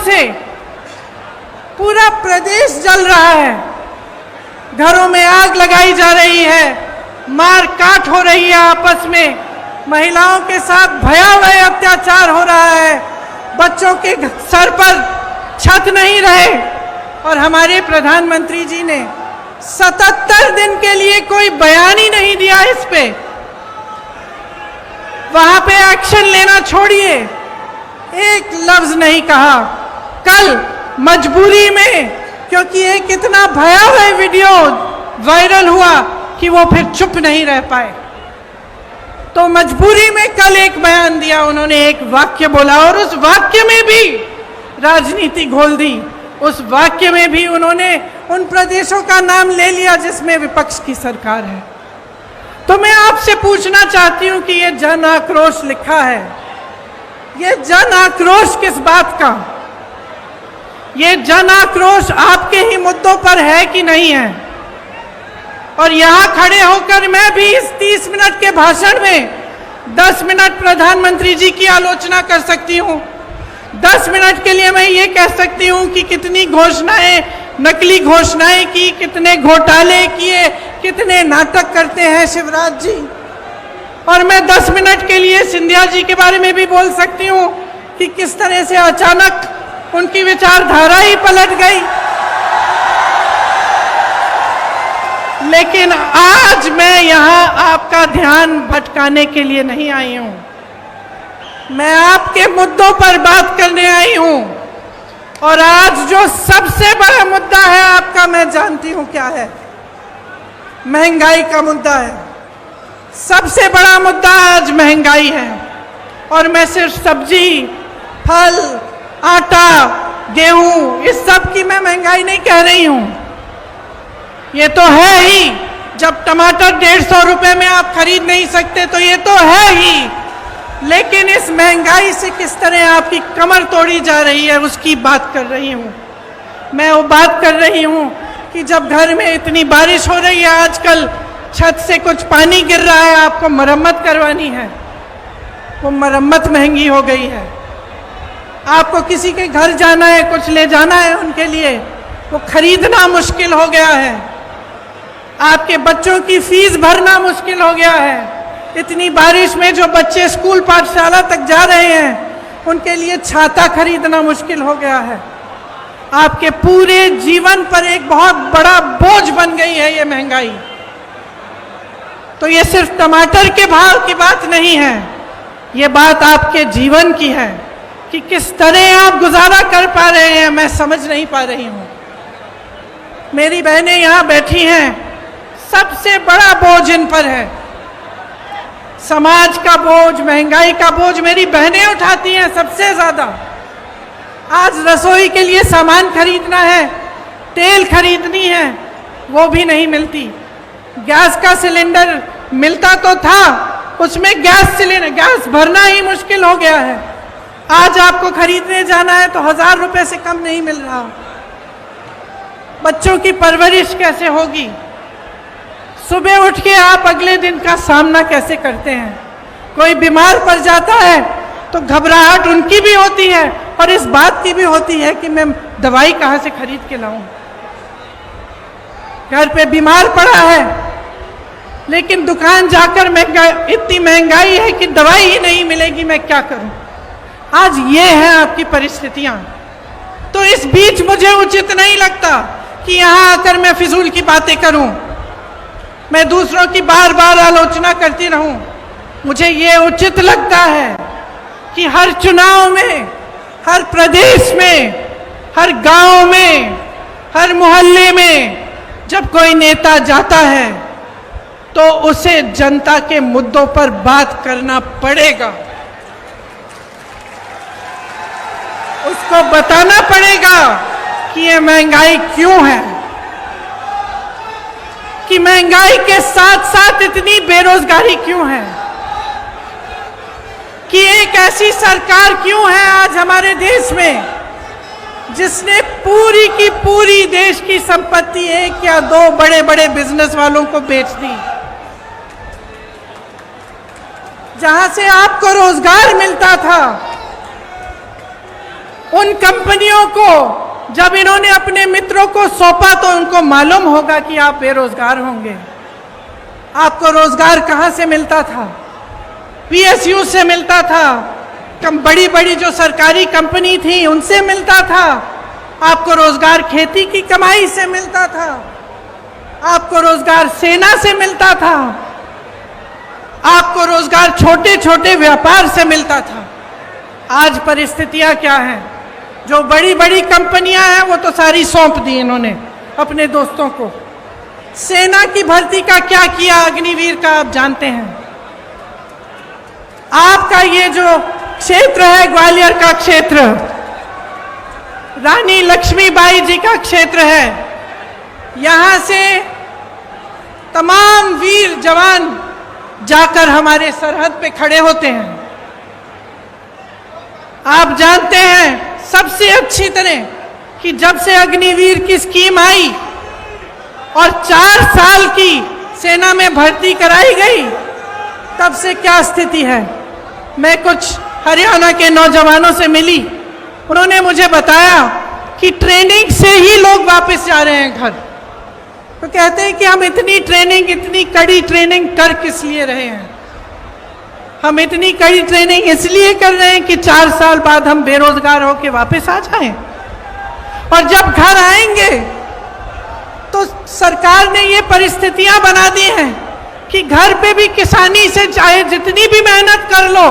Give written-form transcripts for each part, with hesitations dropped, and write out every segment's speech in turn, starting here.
से पूरा प्रदेश जल रहा है, घरों में आग लगाई जा रही है, मार काट हो रही है आपस में, महिलाओं के साथ भयावह अत्याचार हो रहा है, बच्चों के सर पर छत नहीं रहे, और हमारे प्रधानमंत्री जी ने 77 दिन के लिए कोई बयान ही नहीं दिया इस पे। वहां पे एक्शन लेना छोड़िए, एक लफ्ज नहीं कहा। कल मजबूरी में, क्योंकि एक इतना भयावह वीडियो वायरल हुआ कि वो फिर चुप नहीं रह पाए, तो मजबूरी में कल एक बयान दिया, उन्होंने एक वाक्य बोला और उस वाक्य में भी राजनीति घोल दी। उस वाक्य में भी उन्होंने उन प्रदेशों का नाम ले लिया जिसमें विपक्ष की सरकार है। तो मैं आपसे पूछना चाहती हूं कि ये जन आक्रोश लिखा है, ये जन आक्रोश किस बात का? ये जन आक्रोश आपके ही मुद्दों पर है कि नहीं है? और यहां खड़े होकर मैं भी इस 30 मिनट के भाषण में 10 मिनट प्रधानमंत्री जी की आलोचना कर सकती हूं। 10 मिनट के लिए मैं ये कह सकती हूं कि कितनी घोषणाएं, नकली घोषणाएं की, कितने घोटाले किए, कितने नाटक करते हैं शिवराज जी। और मैं 10 मिनट के लिए सिंधिया जी के बारे में भी बोल सकती हूं कि किस तरह से अचानक उनकी विचारधारा ही पलट गई। लेकिन आज मैं यहां आपका ध्यान भटकाने के लिए नहीं आई हूं, मैं आपके मुद्दों पर बात करने आई हूं। और आज जो सबसे बड़ा मुद्दा है आपका, मैं जानती हूं क्या है, महंगाई का मुद्दा है। सबसे बड़ा मुद्दा आज महंगाई है। और मैं सिर्फ सब्जी, फल, आटा, गेहूं, इस सब की मैं महंगाई नहीं कह रही हूं। ये तो है ही, जब टमाटर 150 रुपए में आप खरीद नहीं सकते तो ये तो है ही। लेकिन इस महंगाई से किस तरह आपकी कमर तोड़ी जा रही है उसकी बात कर रही हूं। मैं वो बात कर रही हूं कि जब घर में इतनी बारिश हो रही है, आजकल छत से कुछ पानी गिर रहा है, आपको मरम्मत करवानी है, वो मरम्मत महंगी हो गई है। आपको किसी के घर जाना है, कुछ ले जाना है उनके लिए, वो खरीदना मुश्किल हो गया है। आपके बच्चों की फीस भरना मुश्किल हो गया है। इतनी बारिश में जो बच्चे स्कूल पाठशाला तक जा रहे हैं उनके लिए छाता खरीदना मुश्किल हो गया है। आपके पूरे जीवन पर एक बहुत बड़ा बोझ बन गई है ये महंगाई। तो ये सिर्फ टमाटर के भाव की बात नहीं है, ये बात आपके जीवन की है कि किस तरह आप गुजारा कर पा रहे हैं, मैं समझ नहीं पा रही हूं। मेरी बहनें यहां बैठी हैं, सबसे बड़ा बोझ इन पर है। समाज का बोझ, महंगाई का बोझ मेरी बहनें उठाती हैं सबसे ज्यादा। आज रसोई के लिए सामान खरीदना है, तेल खरीदनी है, वो भी नहीं मिलती। गैस का सिलेंडर मिलता तो था, उसमें गैस भरना ही मुश्किल हो गया है। आज आपको खरीदने जाना है तो 1000 रुपए से कम नहीं मिल रहा। बच्चों की परवरिश कैसे होगी? सुबह उठ के आप अगले दिन का सामना कैसे करते हैं? कोई बीमार पड़ जाता है तो घबराहट उनकी भी होती है और इस बात की भी होती है कि मैं दवाई कहाँ से खरीद के लाऊं। घर पे बीमार पड़ा है लेकिन दुकान जाकर इतनी महंगाई है कि दवाई ही नहीं मिलेगी, मैं क्या करूं? आज ये है आपकी परिस्थितियां। तो इस बीच मुझे उचित नहीं लगता कि यहां आकर मैं फिजूल की बातें करूं, मैं दूसरों की बार बार आलोचना करती रहूं। मुझे ये उचित लगता है कि हर चुनाव में, हर प्रदेश में, हर गांव में, हर मोहल्ले में जब कोई नेता जाता है तो उसे जनता के मुद्दों पर बात करना पड़ेगा। उसको बताना पड़ेगा कि ये महंगाई क्यों है, कि महंगाई के साथ साथ इतनी बेरोजगारी क्यों है, कि एक ऐसी सरकार क्यों है आज हमारे देश में जिसने पूरी की पूरी देश की संपत्ति 1 या 2 बड़े बड़े बिजनेस वालों को बेच दी। जहां से आपको रोजगार मिलता था, उन कंपनियों को जब इन्होंने अपने मित्रों को सौंपा तो उनको मालूम होगा कि आप बेरोजगार होंगे। आपको रोजगार कहां से मिलता था? पीएसयू से मिलता था, बड़ी बड़ी जो सरकारी कंपनी थी उनसे मिलता था। आपको रोजगार खेती की कमाई से मिलता था, आपको रोजगार सेना से मिलता था, आपको रोजगार छोटे छोटे व्यापार से मिलता था। आज परिस्थितियां क्या हैं? जो बड़ी बड़ी कंपनियां हैं वो तो सारी सौंप दी इन्होंने अपने दोस्तों को। सेना की भर्ती का क्या किया अग्निवीर का आप जानते हैं। आपका ये जो क्षेत्र है ग्वालियर का क्षेत्र, रानी लक्ष्मीबाई जी का क्षेत्र है, यहां से तमाम वीर जवान जाकर हमारे सरहद पे खड़े होते हैं। आप जानते हैं सबसे अच्छी तरह कि जब से अग्निवीर की स्कीम आई और 4 साल की सेना में भर्ती कराई गई, तब से क्या स्थिति है। मैं कुछ हरियाणा के नौजवानों से मिली, उन्होंने मुझे बताया कि ट्रेनिंग से ही लोग वापस जा रहे हैं घर। तो कहते हैं कि हम इतनी ट्रेनिंग, इतनी कड़ी ट्रेनिंग कर किस लिए रहे हैं। हम इतनी कड़ी ट्रेनिंग इसलिए कर रहे हैं कि 4 साल बाद हम बेरोजगार होकर वापस आ जाएं, और जब घर आएंगे तो सरकार ने ये परिस्थितियां बना दी हैं कि घर पे भी किसानी से चाहे जितनी भी मेहनत कर लो,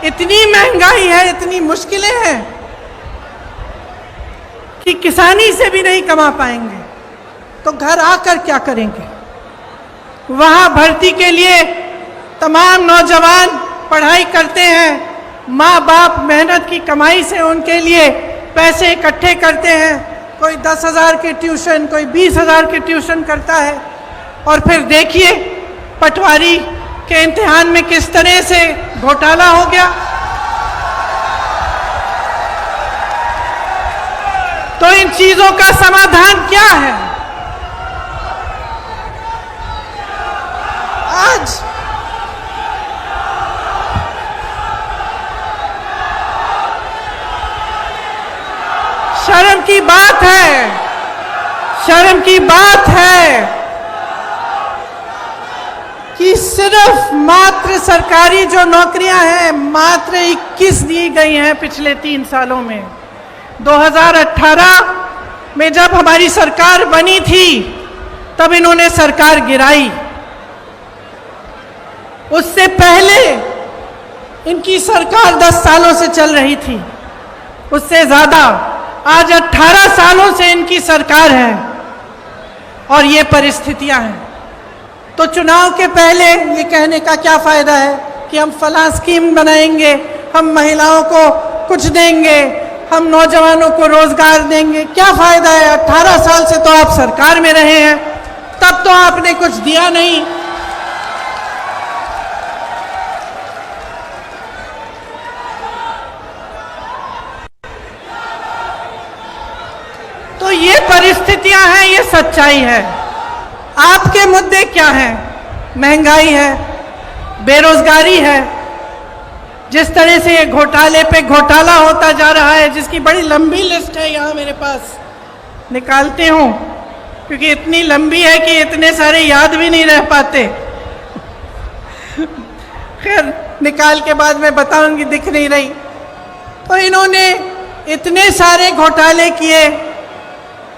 इतनी महंगाई है, इतनी मुश्किलें हैं कि किसानी से भी नहीं कमा पाएंगे। तो घर आकर क्या करेंगे? वहां भर्ती के लिए तमाम नौजवान पढ़ाई करते हैं, माँ बाप मेहनत की कमाई से उनके लिए पैसे इकट्ठे करते हैं। कोई 10,000 के ट्यूशन, कोई 20,000 के ट्यूशन करता है, और फिर देखिए पटवारी के इम्तिहान में किस तरह से घोटाला हो गया। तो इन चीजों का समाधान क्या है? आज शर्म की बात है, शर्म की बात है कि सिर्फ मात्र सरकारी जो नौकरियां हैं मात्र 21 दी गई हैं पिछले 3 सालों में। 2018 में जब हमारी सरकार बनी थी तब इन्होंने सरकार गिराई। उससे पहले इनकी सरकार 10 सालों से चल रही थी, उससे ज्यादा। आज 18 सालों से इनकी सरकार है और ये परिस्थितियां हैं। तो चुनाव के पहले ये कहने का क्या फायदा है कि हम फलां स्कीम बनाएंगे, हम महिलाओं को कुछ देंगे, हम नौजवानों को रोजगार देंगे। क्या फायदा है? 18 साल से तो आप सरकार में रहे हैं, तब तो आपने कुछ दिया नहीं। तो ये परिस्थितियां हैं, ये सच्चाई है। आपके मुद्दे क्या हैं? महंगाई है, बेरोजगारी है। जिस तरह से ये घोटाले पे घोटाला होता जा रहा है, जिसकी बड़ी लंबी लिस्ट है यहाँ मेरे पास, निकालते हूँ क्योंकि इतनी लंबी है कि इतने सारे याद भी नहीं रह पाते। खैर निकाल के बाद मैं बताऊंगी, दिख नहीं रही। तो इन्होंने इतने सारे घोटाले किए,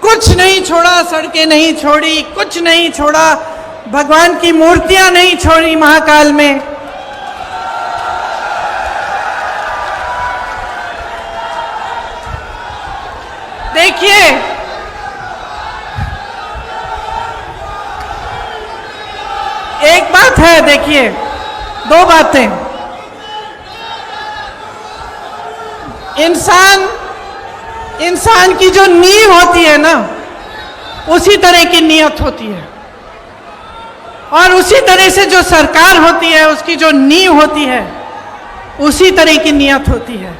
कुछ नहीं छोड़ा, सड़कें नहीं छोड़ी, कुछ नहीं छोड़ा, भगवान की मूर्तियां नहीं छोड़ी महाकाल में। देखिए एक बात है, देखिए 2 बातें। इंसान की जो नींव होती है ना, उसी तरह की नियत होती है, और उसी तरह से जो सरकार होती है उसकी जो नींव होती है उसी तरह की नियत होती है।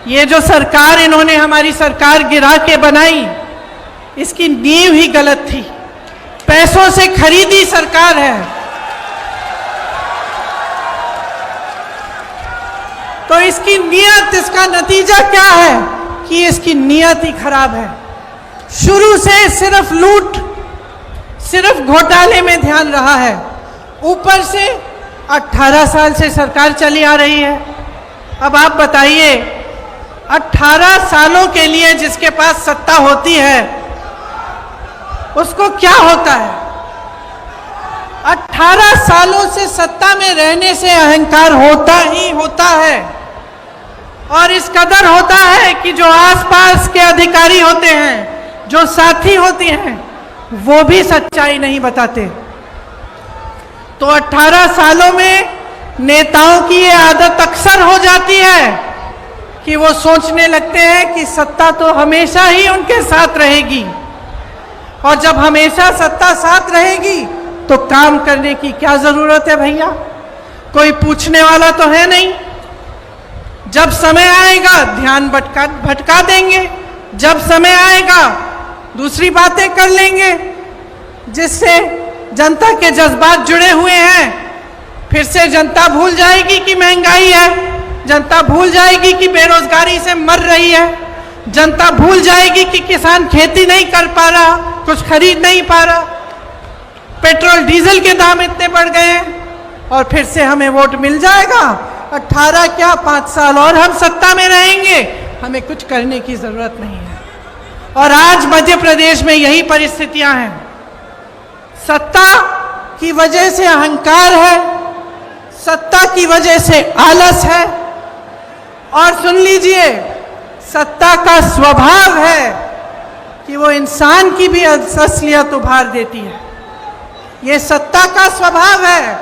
ये जो सरकार इन्होंने हमारी सरकार गिरा के बनाई, इसकी नींव ही गलत थी। पैसों से खरीदी सरकार है। तो इसकी नियत, इसका नतीजा क्या है कि इसकी नीयत ही खराब है। शुरू से सिर्फ लूट, सिर्फ घोटाले में ध्यान रहा है। ऊपर से 18 साल से सरकार चली आ रही है। अब आप बताइए, 18 सालों के लिए जिसके पास सत्ता होती है उसको क्या होता है? 18 सालों से सत्ता में रहने से अहंकार होता ही होता है, और इस कदर होता है कि जो आसपास के अधिकारी होते हैं, जो साथी होते हैं, वो भी सच्चाई नहीं बताते। तो 18 सालों में नेताओं की ये आदत अक्सर हो जाती है कि वो सोचने लगते हैं कि सत्ता तो हमेशा ही उनके साथ रहेगी, और जब हमेशा सत्ता साथ रहेगी तो काम करने की क्या जरूरत है भैया? कोई पूछने वाला तो है नहीं। जब समय आएगा ध्यान भटका देंगे, जब समय आएगा दूसरी बातें कर लेंगे जिससे जनता के जज्बात जुड़े हुए हैं। फिर से जनता भूल जाएगी कि महंगाई है, जनता भूल जाएगी कि बेरोजगारी से मर रही है, जनता भूल जाएगी कि किसान खेती नहीं कर पा रहा, कुछ खरीद नहीं पा रहा, पेट्रोल डीजल के दाम इतने बढ़ गए हैं, और फिर से हमें वोट मिल जाएगा। 18 क्या 5 साल और हम सत्ता में रहेंगे, हमें कुछ करने की जरूरत नहीं है। और आज मध्य प्रदेश में यही परिस्थितियां हैं। सत्ता की वजह से अहंकार है, सत्ता की वजह से आलस है, और सुन लीजिए, सत्ता का स्वभाव है कि वो इंसान की भी असलियत उभार देती है। ये सत्ता का स्वभाव है।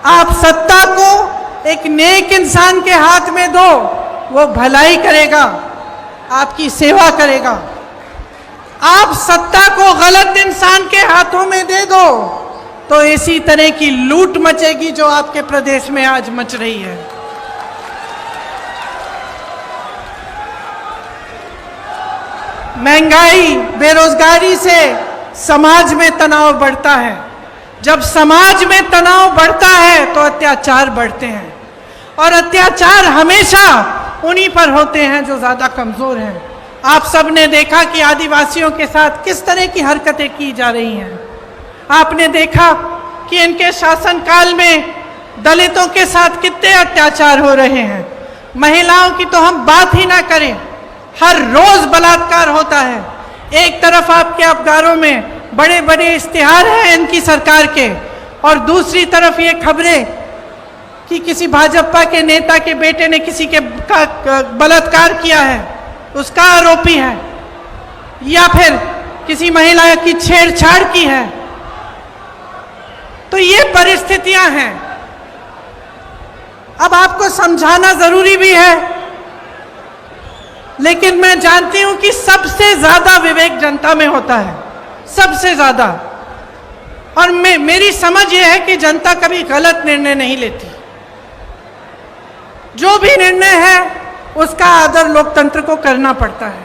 आप सत्ता को एक नेक इंसान के हाथ में दो, वो भलाई करेगा, आपकी सेवा करेगा। आप सत्ता को गलत इंसान के हाथों में दे दो तो इसी तरह की लूट मचेगी जो आपके प्रदेश में आज मच रही है। महंगाई, बेरोजगारी से समाज में तनाव बढ़ता है। जब समाज में तनाव बढ़ता है तो अत्याचार बढ़ते हैं, और अत्याचार हमेशा उन्हीं पर होते हैं जो ज्यादा कमजोर हैं। आप सब ने देखा कि आदिवासियों के साथ किस तरह की हरकतें की जा रही हैं। आपने देखा कि इनके शासनकाल में दलितों के साथ कितने अत्याचार हो रहे हैं। महिलाओं की तो हम बात ही ना करें, हर रोज बलात्कार होता है। एक तरफ आपके अखबारों में बड़े बड़े इश्तिहार हैं इनकी सरकार के, और दूसरी तरफ ये खबरें कि किसी भाजपा के नेता के बेटे ने किसी के बलात्कार किया है, उसका आरोपी है, या फिर किसी महिला की छेड़छाड़ की है। तो ये परिस्थितियां हैं। अब आपको समझाना जरूरी भी है, लेकिन मैं जानती हूं कि सबसे ज्यादा विवेक जनता में होता है, सबसे ज्यादा। और मेरी समझ यह है कि जनता कभी गलत निर्णय नहीं लेती। जो भी निर्णय है उसका आदर लोकतंत्र को करना पड़ता है।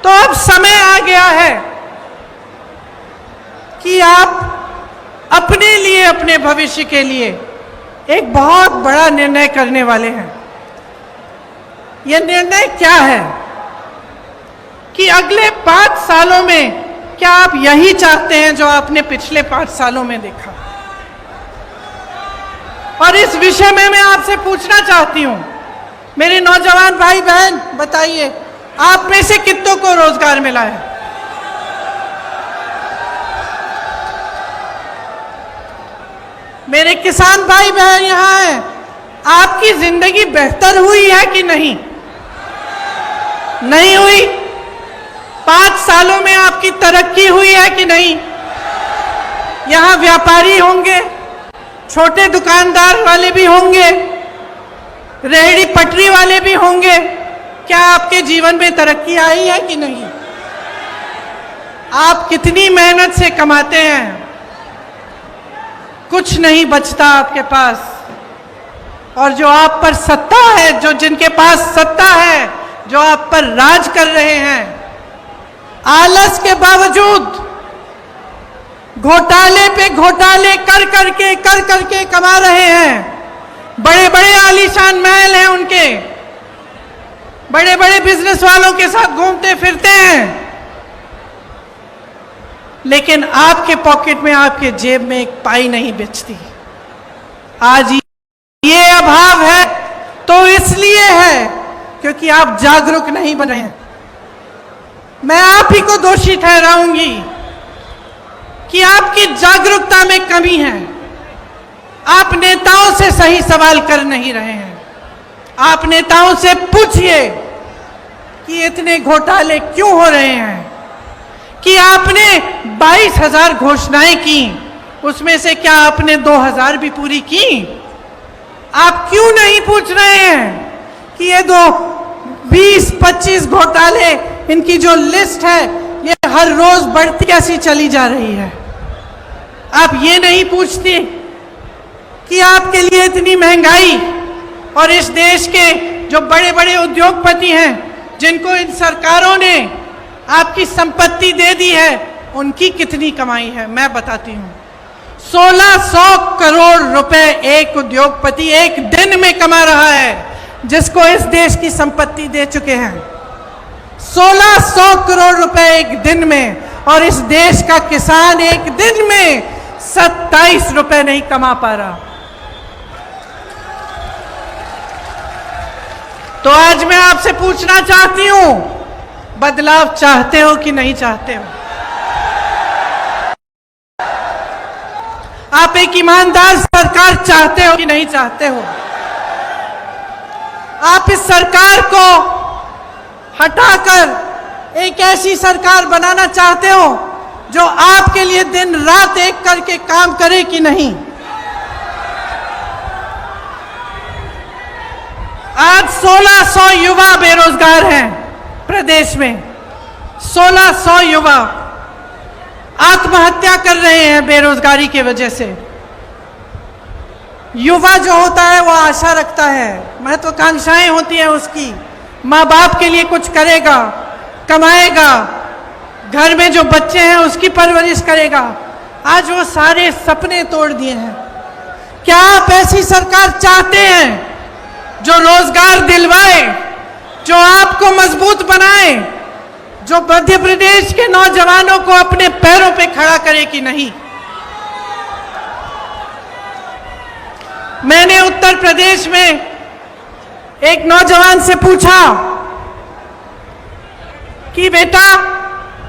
तो अब समय आ गया है कि आप अपने लिए, अपने भविष्य के लिए एक बहुत बड़ा निर्णय करने वाले हैं। यह निर्णय क्या है कि अगले 5 सालों में क्या आप यही चाहते हैं जो आपने पिछले 5 सालों में देखा? और इस विषय में मैं आपसे पूछना चाहती हूं, मेरे नौजवान भाई बहन, बताइए आप में से कितनों को रोजगार मिला है? मेरे किसान भाई बहन यहां हैं, आपकी जिंदगी बेहतर हुई है कि नहीं? नहीं हुई। 5 सालों में आपकी तरक्की हुई है कि नहीं? यहां व्यापारी होंगे, छोटे दुकानदार वाले भी होंगे, रेहड़ी पटरी वाले भी होंगे। क्या आपके जीवन में तरक्की आई है कि नहीं? आप कितनी मेहनत से कमाते हैं, कुछ नहीं बचता आपके पास। और जो आप पर सत्ता है, जो जिनके पास सत्ता है, जो आप पर राज कर रहे हैं, आलस के बावजूद घोटाले पे घोटाले कर करके कमा रहे हैं। बड़े बड़े आलीशान महल हैं उनके, बड़े बड़े बिजनेस वालों के साथ घूमते फिरते हैं, लेकिन आपके पॉकेट में, आपके जेब में एक पाई नहीं बचती। आज ये अभाव है तो इसलिए है क्योंकि आप जागरूक नहीं बने हैं। मैं आप ही को दोषी ठहराऊंगी कि आपकी जागरूकता में कमी है। आप नेताओं से सही सवाल कर नहीं रहे हैं। आप नेताओं से पूछिए कि इतने घोटाले क्यों हो रहे हैं, कि आपने 22,000 घोषणाएं की, उसमें से क्या आपने 2,000 भी पूरी की? आप क्यों नहीं पूछ रहे हैं कि ये 20-25 घोटाले, इनकी जो लिस्ट है ये हर रोज बढ़ती कैसी चली जा रही है? आप ये नहीं पूछते कि आपके लिए इतनी महंगाई और इस देश के जो बड़े बड़े उद्योगपति हैं, जिनको इन सरकारों ने आपकी संपत्ति दे दी है, उनकी कितनी कमाई है? मैं बताती हूं, 1600 करोड़ रुपए एक उद्योगपति एक दिन में कमा रहा है, जिसको इस देश की संपत्ति दे चुके हैं। 1600 करोड़ रुपए एक दिन में, और इस देश का किसान एक दिन में 27 रुपए नहीं कमा पा रहा। तो आज मैं आपसे पूछना चाहती हूं, बदलाव चाहते हो कि नहीं चाहते हो? आप एक ईमानदार सरकार चाहते हो कि नहीं चाहते हो? आप इस सरकार को हटाकर एक ऐसी सरकार बनाना चाहते हो जो आपके लिए दिन रात एक करके काम करे कि नहीं? आज 1600 युवा बेरोजगार हैं प्रदेश में। 1600 युवा आत्महत्या कर रहे हैं बेरोजगारी की वजह से। युवा जो होता है वो आशा रखता है, महत्वाकांक्षाएं होती हैं उसकी, माँ बाप के लिए कुछ करेगा, कमाएगा, घर में जो बच्चे हैं उसकी परवरिश करेगा। आज वो सारे सपने तोड़ दिए हैं। क्या आप ऐसी सरकार चाहते हैं जो रोजगार दिलवाए, जो आपको मजबूत बनाए, जो मध्य प्रदेश के नौजवानों को अपने पैरों पे खड़ा करे कि नहीं? मैंने उत्तर प्रदेश में एक नौजवान से पूछा कि बेटा,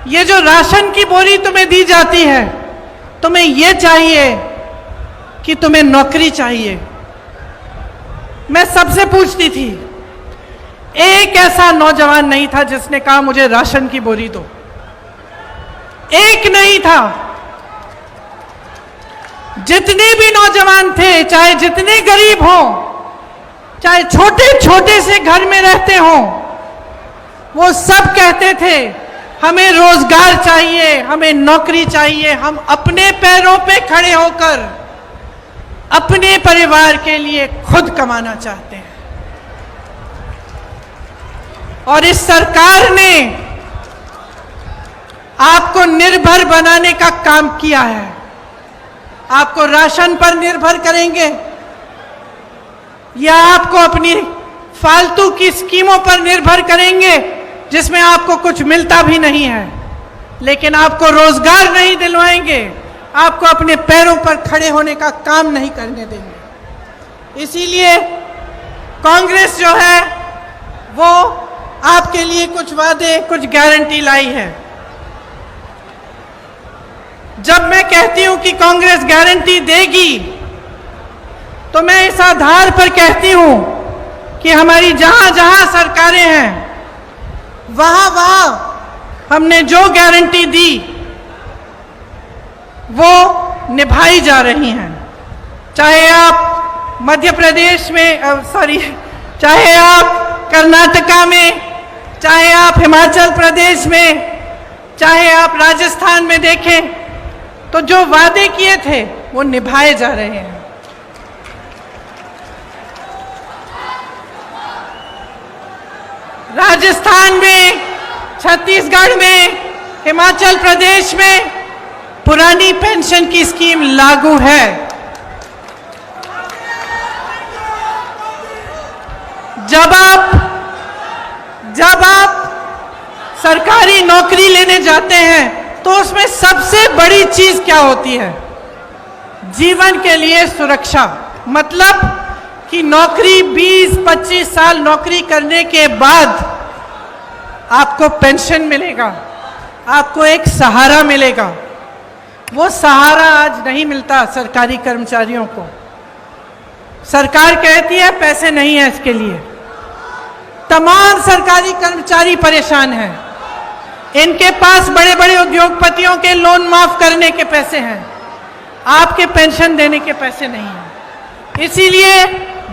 ये जो राशन की बोरी तुम्हें दी जाती है, तुम्हें ये चाहिए कि तुम्हें नौकरी चाहिए? मैं सबसे पूछती थी, एक ऐसा नौजवान नहीं था जिसने कहा मुझे राशन की बोरी दो। एक नहीं था। जितने भी नौजवान थे, चाहे जितने गरीब हों, चाहे छोटे छोटे से घर में रहते हों, वो सब कहते थे हमें रोजगार चाहिए, हमें नौकरी चाहिए, हम अपने पैरों पे खड़े होकर अपने परिवार के लिए खुद कमाना चाहते हैं। और इस सरकार ने आपको निर्भर बनाने का काम किया है। आपको राशन पर निर्भर करेंगे या आपको अपनी फालतू की स्कीमों पर निर्भर करेंगे जिसमें आपको कुछ मिलता भी नहीं है, लेकिन आपको रोजगार नहीं दिलवाएंगे, आपको अपने पैरों पर खड़े होने का काम नहीं करने देंगे। इसीलिए कांग्रेस जो है वो आपके लिए कुछ वादे, कुछ गारंटी लाई है। जब मैं कहती हूं कि कांग्रेस गारंटी देगी, तो मैं इस आधार पर कहती हूं कि हमारी जहां जहां सरकारें हैं, वहां वहां हमने जो गारंटी दी वो निभाई जा रही हैं। चाहे आप मध्य प्रदेश में, चाहे आप कर्नाटका में, चाहे आप हिमाचल प्रदेश में, चाहे आप राजस्थान में देखें, तो जो वादे किए थे वो निभाए जा रहे हैं। राजस्थान में, छत्तीसगढ़ में, हिमाचल प्रदेश में पुरानी पेंशन की स्कीम लागू है। कोई नौकरी लेने जाते हैं तो उसमें सबसे बड़ी चीज क्या होती है? जीवन के लिए सुरक्षा। मतलब कि नौकरी 20-25 साल नौकरी करने के बाद आपको पेंशन मिलेगा, आपको एक सहारा मिलेगा। वो सहारा आज नहीं मिलता सरकारी कर्मचारियों को। सरकार कहती है पैसे नहीं है इसके लिए। तमाम सरकारी कर्मचारी परेशान हैं। इनके पास बड़े बड़े उद्योगपतियों के लोन माफ करने के पैसे हैं, आपके पेंशन देने के पैसे नहीं हैं। इसीलिए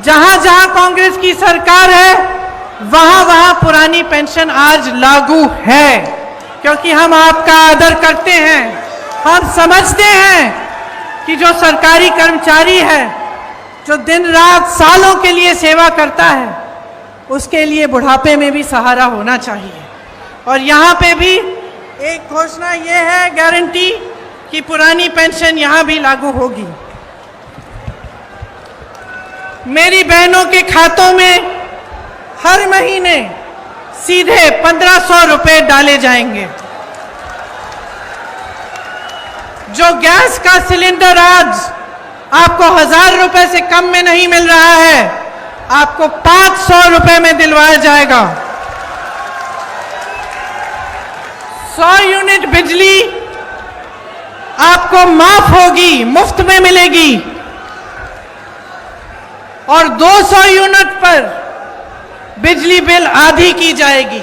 जहां जहां कांग्रेस की सरकार है वहां वहां पुरानी पेंशन आज लागू है, क्योंकि हम आपका आदर करते हैं। हम समझते हैं कि जो सरकारी कर्मचारी है, जो दिन रात सालों के लिए सेवा करता है, उसके लिए बुढ़ापे में भी सहारा होना चाहिए। और यहाँ पे भी एक घोषणा ये है, गारंटी, कि पुरानी पेंशन यहाँ भी लागू होगी। मेरी बहनों के खातों में हर महीने सीधे 1500 रुपए डाले जाएंगे। जो गैस का सिलेंडर आज आपको 1000 रुपए से कम में नहीं मिल रहा है, आपको 500 रुपए में दिलवाया जाएगा। 100 यूनिट बिजली आपको माफ होगी, मुफ्त में मिलेगी। और 200 यूनिट पर बिजली बिल आधी की जाएगी।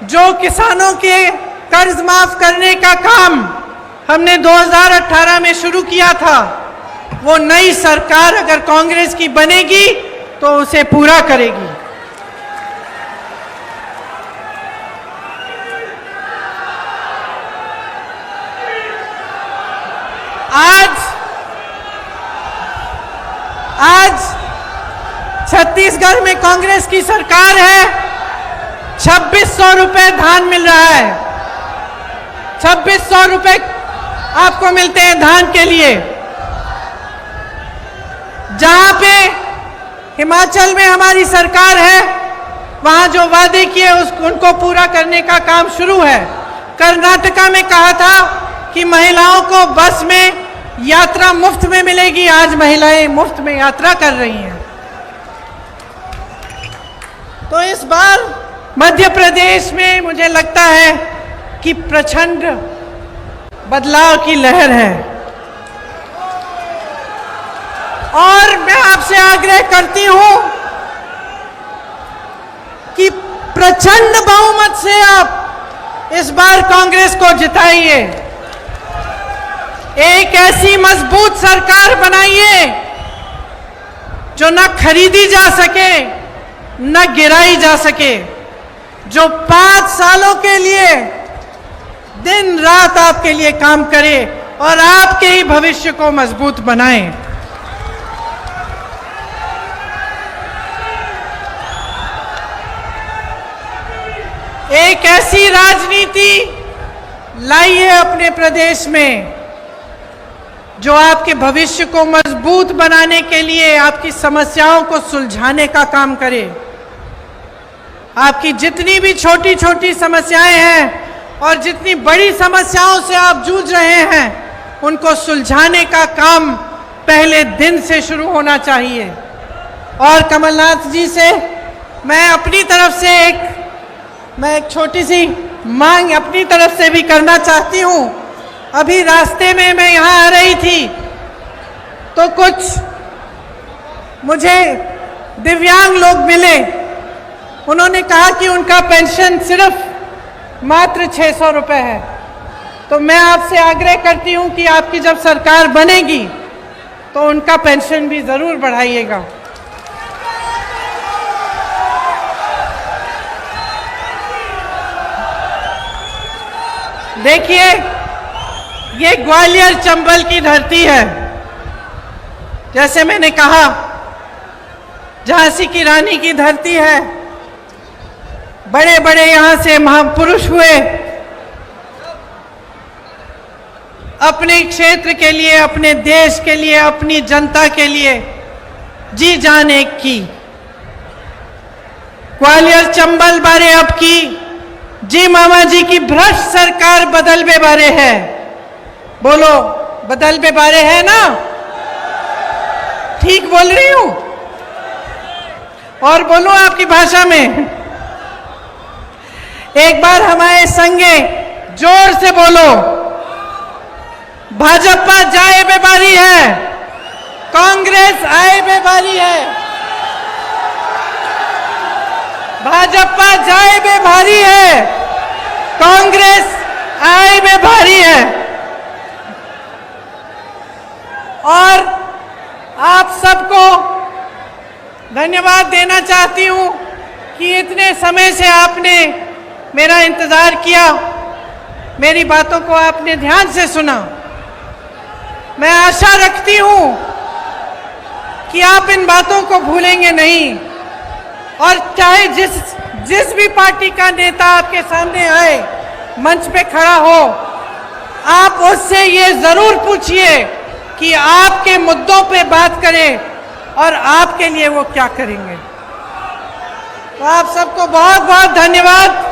जो किसानों के कर्ज माफ करने का काम हमने 2018 में शुरू किया था, वो नई सरकार अगर कांग्रेस की बनेगी तो उसे पूरा करेगी। आज छत्तीसगढ़ में कांग्रेस की सरकार है, 2600 रुपए धान मिल रहा है। 2600 रुपए आपको मिलते हैं धान के लिए। जहां पे हिमाचल में हमारी सरकार है, वहां जो वादे किए उनको पूरा करने का काम शुरू है। कर्नाटका में कहा था कि महिलाओं को बस में यात्रा मुफ्त में मिलेगी, आज महिलाएं मुफ्त में यात्रा कर रही हैं। तो इस बार मध्य प्रदेश में मुझे लगता है कि प्रचंड बदलाव की लहर है। और मैं आपसे आग्रह करती हूं कि प्रचंड बहुमत से आप इस बार कांग्रेस को जिताइए। एक ऐसी मजबूत सरकार बनाइए जो न खरीदी जा सके न गिराई जा सके, जो 5 सालों के लिए दिन रात आपके लिए काम करे और आपके ही भविष्य को मजबूत बनाए। एक ऐसी राजनीति लाइए अपने प्रदेश में जो आपके भविष्य को मजबूत बनाने के लिए आपकी समस्याओं को सुलझाने का काम करे। आपकी जितनी भी छोटी छोटी समस्याएं हैं और जितनी बड़ी समस्याओं से आप जूझ रहे हैं, उनको सुलझाने का काम पहले दिन से शुरू होना चाहिए। और कमलनाथ जी से मैं अपनी तरफ से एक छोटी सी मांग अपनी तरफ से भी करना चाहती हूं। अभी रास्ते में मैं यहाँ आ रही थी तो कुछ मुझे दिव्यांग लोग मिले। उन्होंने कहा कि उनका पेंशन सिर्फ मात्र 600 रुपए है। तो मैं आपसे आग्रह करती हूं कि आपकी जब सरकार बनेगी तो उनका पेंशन भी जरूर बढ़ाइएगा। देखिए, ये ग्वालियर चंबल की धरती है। जैसे मैंने कहा, झांसी की रानी की धरती है। बड़े बड़े यहां से महापुरुष हुए, अपने क्षेत्र के लिए, अपने देश के लिए, अपनी जनता के लिए जी जान एक की। ग्वालियर चंबल बारे अब की जी मामा जी की भ्रष्ट सरकार बदलबे बारे है। बोलो, बदलबे बारे है ना? ठीक बोल रही हूं? और बोलो आपकी भाषा में, एक बार हमारे संगे जोर से बोलो, भाजपा जाए बेबारी है, कांग्रेस आए बेबारी है। भाजपा जाए बेभारी है, कांग्रेस आए बेभारी है। और आप सबको धन्यवाद देना चाहती हूं कि इतने समय से आपने मेरा इंतजार किया, मेरी बातों को आपने ध्यान से सुना। मैं आशा रखती हूं कि आप इन बातों को भूलेंगे नहीं, और चाहे जिस भी पार्टी का नेता आपके सामने आए, मंच पे खड़ा हो, आप उससे ये जरूर पूछिए कि आपके मुद्दों पे बात करें और आपके लिए वो क्या करेंगे। तो आप सबको बहुत बहुत धन्यवाद।